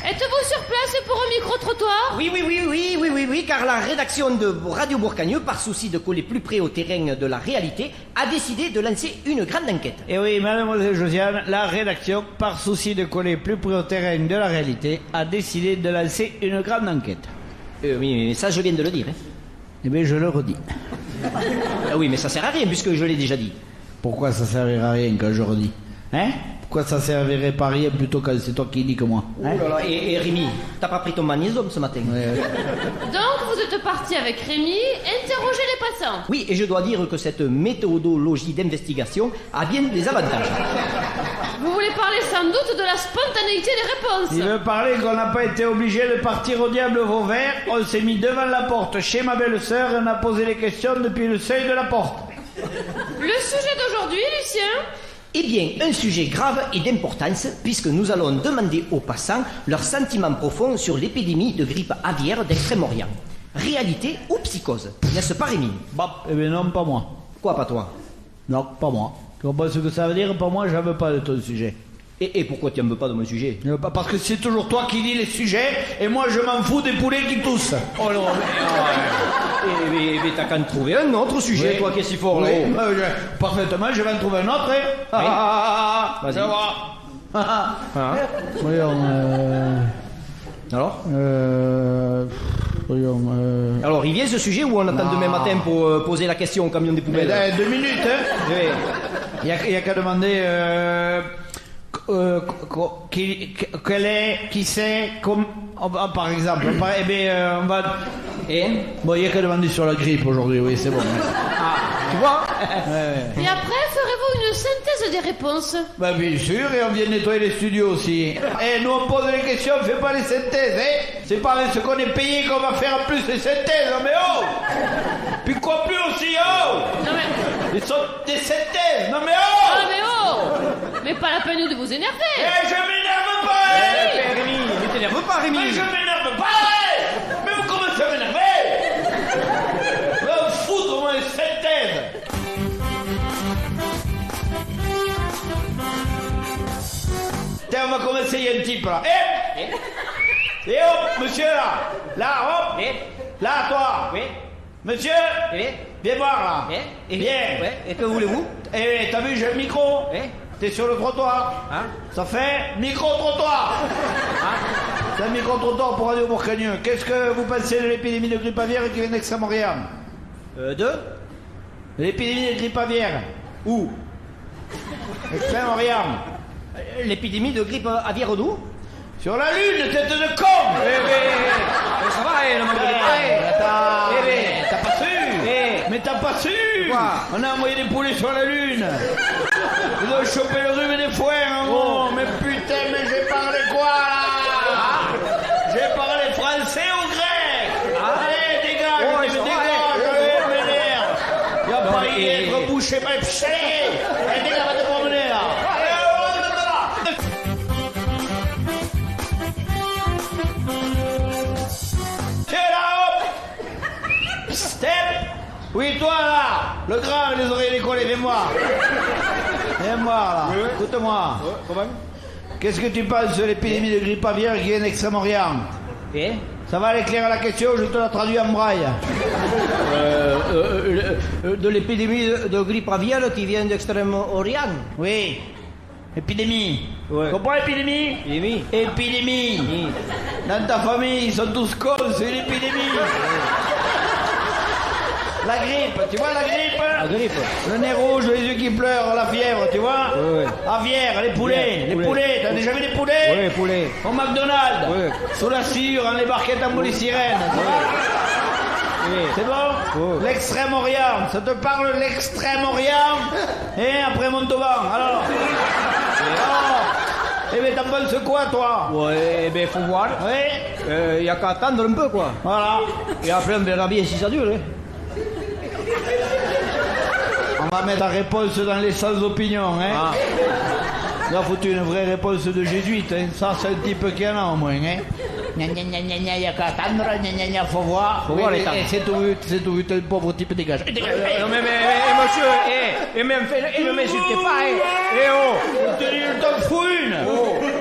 Êtes-vous sur place pour un micro-trottoir? Oui, car la rédaction de Radio Bourcagneux, par souci de coller plus près au terrain de la réalité, a décidé de lancer une grande enquête. Et oui, mademoiselle Josiane, la rédaction, par souci de coller plus près au terrain de la réalité, a décidé de lancer une grande enquête. Oui, mais ça je viens de le dire. Hein. Eh bien, je le redis. Oui, mais ça sert à rien puisque je l'ai déjà dit. Pourquoi ça servirait à rien quand je redis? Hein? Pourquoi ça servirait pas à rien plutôt quand c'est toi qui dis que moi? Hein? Oh là là, et Rémi, t'as pas pris ton magnésium ce matin? Donc vous êtes parti avec Rémi interroger les passants. Oui, et je dois dire que cette méthodologie d'investigation a bien des avantages. Vous voulez parler sans doute de la spontanéité des réponses. Il veut parler qu'on n'a pas été obligé de partir au diable Vauvert. On s'est mis devant la porte chez ma belle-sœur et on a posé les questions depuis le seuil de la porte. Le sujet d'aujourd'hui, Lucien? Eh bien, un sujet grave et d'importance, puisque nous allons demander aux passants leurs sentiments profonds sur l'épidémie de grippe aviaire d'Extrême-Orient. Réalité ou psychose? N'est-ce pas, Rémi? Bah, eh bien non, pas moi. Quoi, pas toi? Non, pas moi. Tu comprends ce que ça veut dire? Pas moi, j'en veux pas de ton sujet. Et pourquoi tu n'en veux pas de mon sujet? Parce que c'est toujours toi qui lis les sujets et moi je m'en fous des poulets qui toussent. Oh non, mais t'as qu'à en trouver un autre sujet, Oui. toi, qui est si fort, Oui, là-haut. parfaitement, je vais en trouver un autre. Vas-y. Ça va. Voyons, Alors voyons, Alors, il vient ce sujet ou on attend demain matin pour poser la question au camion des poubelles? 2 minutes, hein. Oui. Il y a qu'à demander quel est, qui c'est, par exemple. Eh bien, on va... Bon, il y a qu'à demander sur la grippe aujourd'hui, oui, c'est bon. Tu vois? Et après, ferez-vous une synthèse des réponses? Bah bien sûr, et on vient nettoyer les studios aussi. Eh, nous on pose les questions, on fait pas les synthèses, hein. C'est pas avec ce qu'on est payé qu'on va faire en plus les synthèses, mais oh. Puis quoi plus aussi, oh. Non mais... Ils sont des synthèses, non mais oh. Ah mais oh! Mais pas la peine de vous énerver! Eh, je m'énerve pas, hein. Rémi, ne t'énerve pas, Rémi. Mais je m'énerve pas, hein. Mais vous commencez à m'énerver. Va me foutre, moi, les synthèses. Tiens, on va commencer, il y a un type là. Et hop, monsieur là. Là, hop. Là, toi. Oui. Monsieur, Oui. viens voir là. Et Viens. Ouais. Et que voulez-vous? Eh, t'as vu, j'ai le micro. Oui. T'es sur le trottoir. Hein? Ça fait micro-trottoir. C'est un micro-trottoir pour Radio Bourcagneux. Qu'est-ce que vous pensez de l'épidémie de grippe aviaire qui vient d'Extrême-Orient? Deux? L'épidémie de grippe aviaire. Où? Extrême-Orient. L'épidémie de grippe aviaire d'où? Sur la Lune, tête de con. Ça va, le manque de Attends, t'as pas su? Mais t'as pas su? Quoi? On a envoyé des poulets sur la Lune. Ils ont chopé le rhume des foins en gros. Mais putain, mais j'ai parlé quoi là? J'ai parlé français ou grec? Allez, dégage, je m'énerve. Y'a pas y être bouché, mais pché. Allez, dégage, va te promener là. Tiens là, hop. Step. Oui, toi là, le grand avec les oreilles décollées, viens voir. Viens voir là, écoute-moi. Comment? Qu'est-ce que tu penses de l'épidémie de grippe aviaire qui vient d'Extrême-Orient? Et Ça va l'éclairer la question, je te la traduis en braille. de l'épidémie de grippe aviaire qui vient d'Extrême-Orient. Oui. Épidémie. Ouais. Comprends l'épidémie? Épidémie. Épidémie. Oui. Dans ta famille, ils sont tous cons, c'est une épidémie. La grippe, tu vois la grippe? La grippe. Le nez rouge, les yeux qui pleurent, la fièvre, tu vois? Oui. Aviaire, les poulets, Poulet. les poulets, t'as déjà vu les poulets? Oui, poulet. Au McDonald's, Oui. sous la sciure, en les barquettes en polystyrène. tu vois? Oui. C'est bon? Oui. L'extrême-orient, ça te parle de l'extrême-orient? Et après Montauban, alors? Eh bien, t'en penses quoi, toi? Ouais, ben faut voir. Oui? Il y a qu'à attendre un peu, quoi. Voilà. Et après, on verra bien si ça dure. Hein. On va mettre la réponse dans les sans opinion, hein? Ah. Il a foutu une vraie réponse de jésuite, hein? Ça, c'est un type qui en a au moins, hein? Gna gna gna gna gna, il y a qu'à attendre, gna gna gna, faut voir. Faut voir les temps. C'est tout vu, le pauvre type dégage. Non, mais monsieur, mais m'insultez pas, hein. Je te dis, il t'en fout une.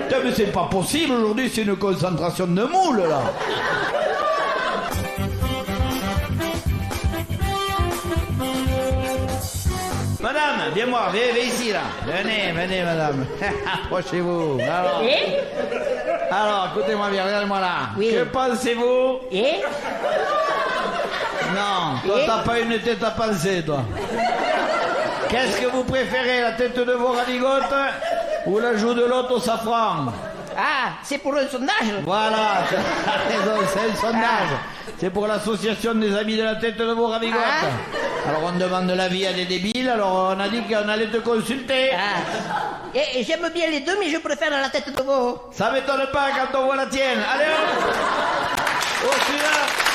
T'as mais c'est pas possible, aujourd'hui c'est une concentration de moules, là. Madame, viens voir, viens ici, là. Venez, madame. Approchez-vous. Alors, écoutez-moi bien, regardez-moi là. Oui. Que pensez-vous? Et Non, toi t'as pas une tête à penser, toi. Qu'est-ce que vous préférez, la tête de vos ravigotes ou la joue de l'autre au safran? Ah, c'est pour un sondage. Voilà, c'est un sondage. C'est pour l'association des amis de la tête de vos ravigotes. Alors on demande l'avis à des débiles, alors on a dit qu'on allait te consulter. Et j'aime bien les deux, mais je préfère la tête de veau. Ça m'étonne pas quand on voit la tienne. Allez hop. Oh, celui-là.